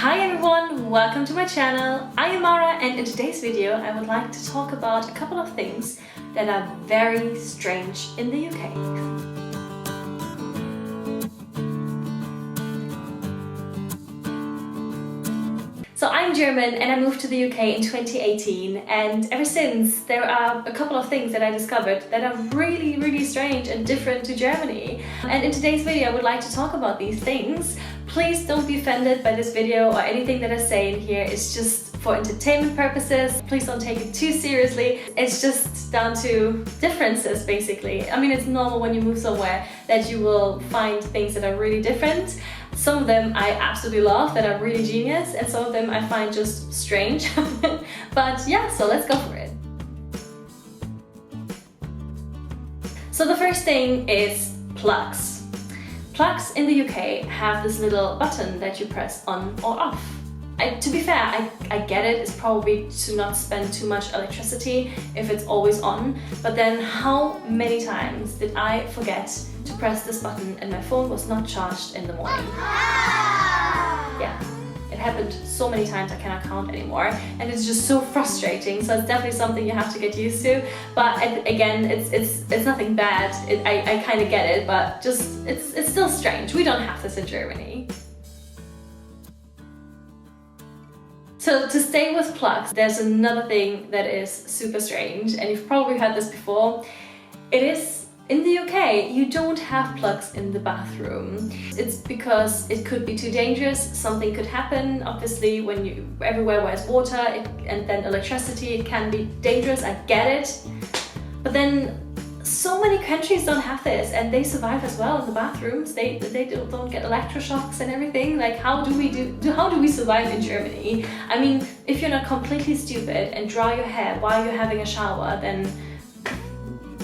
Hi everyone, welcome to my channel. I am Mara, and in today's video I would like to talk about a couple of things that are very strange in the UK. So I'm German and I moved to the UK in 2018, and ever since there are a couple of things that I discovered that are really strange and different to Germany. And in today's video I would like to talk about these things. Please don't be offended by this video or anything that I say in here. It's just for entertainment purposes. Please don't take it too seriously. It's just down to differences basically. I mean, it's normal when you move somewhere that you will find things that are really different. Some of them I absolutely love, that are really genius, and some of them I find just strange. But yeah, so let's go for it. So the first thing is plugs. Plugs in the UK have this little button that you press on or off. To be fair, I get it, it's probably to not spend too much electricity if it's always on, but then how many times did I forget to press this button and my phone was not charged in the morning? Yeah, it happened so many times I cannot count anymore, and it's just so frustrating. So it's definitely something you have to get used to. But again, it's nothing bad. I kind of get it, but just it's still strange. We don't have this in Germany. So to stay with plugs, there's another thing that is super strange, and you've probably heard this before. It is in the UK, you don't have plugs in the bathroom. It's because it could be too dangerous. Something could happen. Obviously, when everywhere where there's water and then electricity, it can be dangerous. I get it. But then so many countries don't have this, and they survive as well in the bathrooms. They don't get electroshocks and everything. Like, how do we survive in Germany? I mean, if you're not completely stupid and dry your hair while you're having a shower, then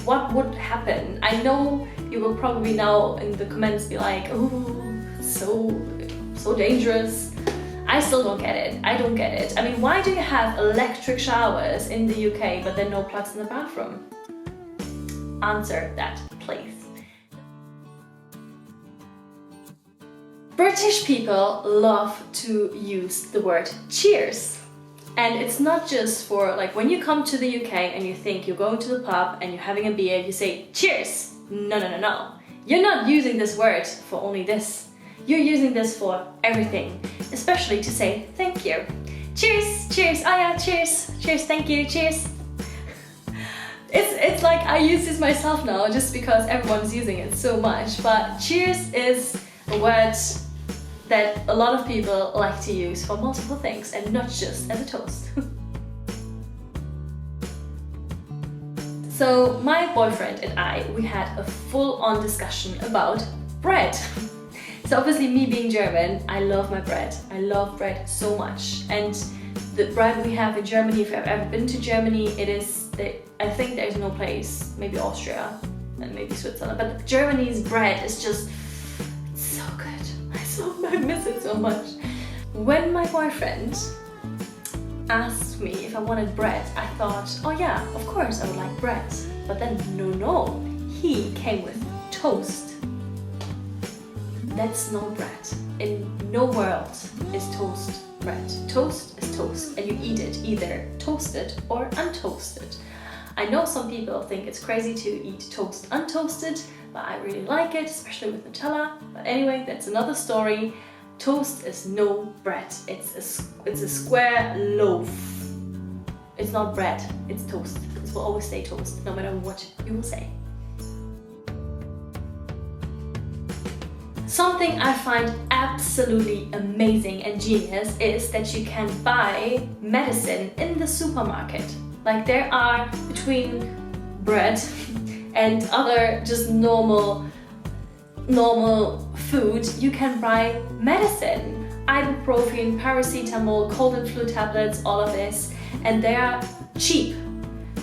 what would happen? I know you will probably now in the comments be like, oh, so dangerous. I still don't get it. I don't get it. I mean, why do you have electric showers in the UK but then no plugs in the bathroom? Answer that, please. British people love to use the word cheers. And it's not just for like when you come to the UK and you think you're going to the pub and you're having a beer, you say cheers. No. You're not using this word for only this. You're using this for everything, especially to say thank you. Cheers, cheers, oh yeah, cheers, cheers, thank you, cheers. It's like I use this myself now just because everyone's using it so much, but cheers is a word that a lot of people like to use for multiple things and not just as a toast. So my boyfriend and I, we had a full-on discussion about bread. So obviously, me being German, I love my bread. I love bread so much. And the bread we have in Germany, if you've ever been to Germany, I think there's no place, maybe Austria and maybe Switzerland, but Germany's bread is just so good. I miss it so much. When my boyfriend asked me if I wanted bread, I thought, oh yeah, of course I would like bread. But then no, he came with toast. That's no bread. In no world is toast bread. Toast is toast, and you eat it either toasted or untoasted. I know some people think it's crazy to eat toast untoasted, but I really like it, especially with Nutella. But anyway, that's another story. Toast is no bread. It's a square loaf. It's not bread, it's toast. It will always stay toast, no matter what you will say. Something I find absolutely amazing and genius is that you can buy medicine in the supermarket. Like, there are, between bread and other just normal food, you can buy medicine. Ibuprofen, paracetamol, cold and flu tablets, all of this, and they are cheap.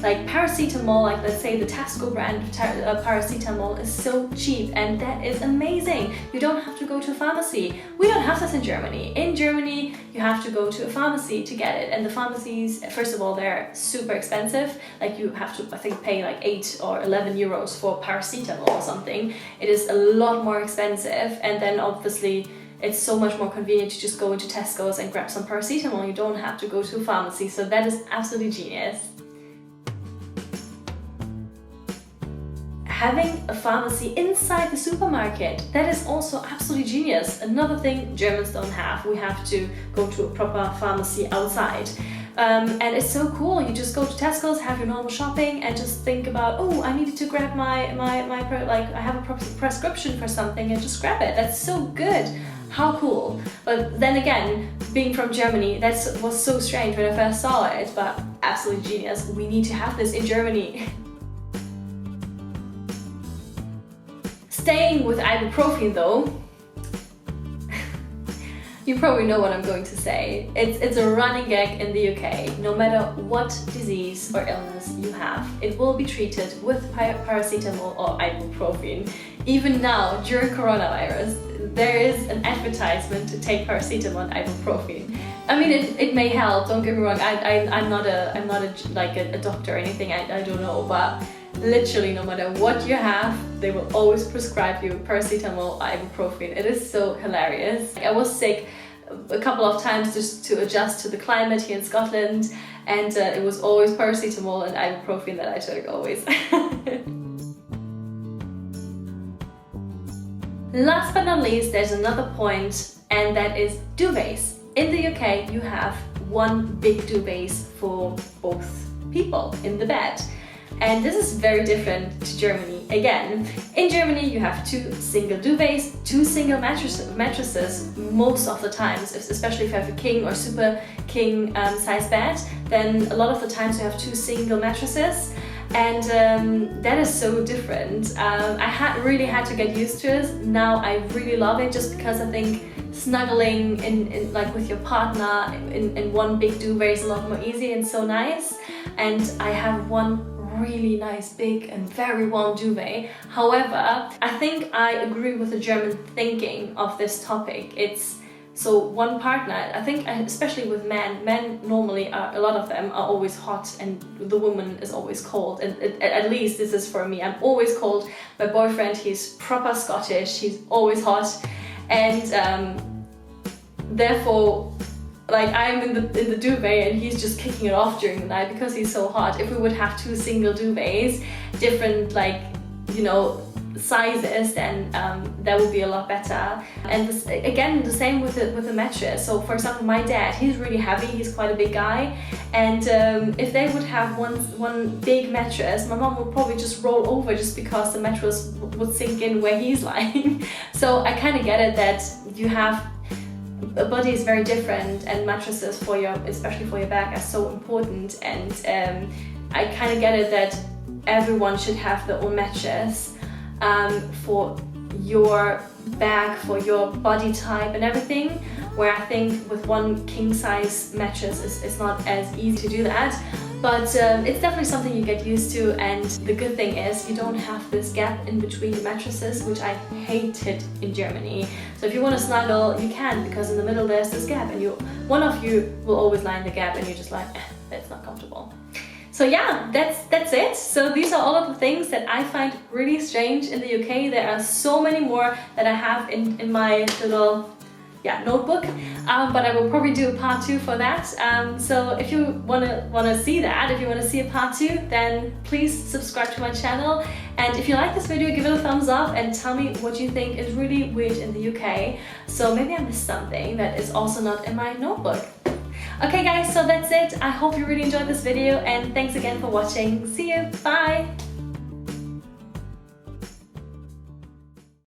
Like paracetamol, like let's say the Tesco brand of paracetamol is so cheap, and that is amazing. You don't have to go to a pharmacy. We don't have this in Germany. In Germany, you have to go to a pharmacy to get it, and the pharmacies, first of all, they're super expensive. Like, you have to, I think, pay like 8 or 11 euros for paracetamol or something. It is a lot more expensive, and then obviously it's so much more convenient to just go into Tesco's and grab some paracetamol. You don't have to go to a pharmacy, so that is absolutely genius. Having a pharmacy inside the supermarket, that is also absolutely genius. Another thing Germans don't have. We have to go to a proper pharmacy outside. And it's so cool. You just go to Tesco's, have your normal shopping, and just think about, oh, I needed to grab like I have a prescription for something, and just grab it. That's so good. How cool. But then again, being from Germany, that was so strange when I first saw it, but absolutely genius. We need to have this in Germany. Staying with ibuprofen though, you probably know what I'm going to say. It's a running gag in the UK. No matter what disease or illness you have, it will be treated with paracetamol or ibuprofen. Even now, during coronavirus, there is an advertisement to take paracetamol and ibuprofen. I mean, it may help, don't get me wrong. I'm not a doctor or anything, I don't know, but literally no matter what you have, they will always prescribe you paracetamol or ibuprofen. It is so hilarious. I was sick a couple of times just to adjust to the climate here in Scotland, and it was always paracetamol and ibuprofen that I took, always. Last but not least, there's another point, and that is duvets. In the UK, you have one big duvet for both people in the bed. And this is very different to Germany. Again, in Germany you have 2 single duvets, 2 single mattresses most of the times, especially if you have a king or super king size bed, then a lot of the times you have 2 single mattresses. And that is so different. I really had to get used to it. Now I really love it, just because I think snuggling in like with your partner in one big duvet is a lot more easy and so nice. And I have one really nice, big and very warm duvet. However, I think I agree with the German thinking of this topic. It's so one partner, I think, especially with men normally a lot of them are always hot and the woman is always cold, and at least this is for me. I'm always cold. My boyfriend, he's proper Scottish, he's always hot, and therefore, like, I'm in the duvet and he's just kicking it off during the night because he's so hot. If we would have 2 single duvets, different, like, you know, sizes, then that would be a lot better. And this, again, the same with the mattress. So for example, my dad, he's really heavy, he's quite a big guy, and if they would have one big mattress, my mom would probably just roll over just because the mattress would sink in where he's lying. So I kind of get it that you have a body is very different, and mattresses for your, especially for your back, are so important. And I kind of get it that everyone should have their own mattress for your back, for your body type and everything, where I think with one king size mattress it's not as easy to do that. But it's definitely something you get used to, and the good thing is you don't have this gap in between the mattresses, which I hated in Germany. So if you want to snuggle, you can, because in the middle there's this gap, and one of you will always lie in the gap, and you're just like, that's not comfortable. So yeah, that's it. So these are all of the things that I find really strange in the UK. There are so many more that I have in my little notebook, but I will probably do a part 2 for that. So if you wanna see that, if you wanna see a part 2, then please subscribe to my channel. And if you like this video, give it a thumbs up and tell me what you think is really weird in the UK. So maybe I missed something that is also not in my notebook. Okay guys, so that's it. I hope you really enjoyed this video, and thanks again for watching. See you, bye!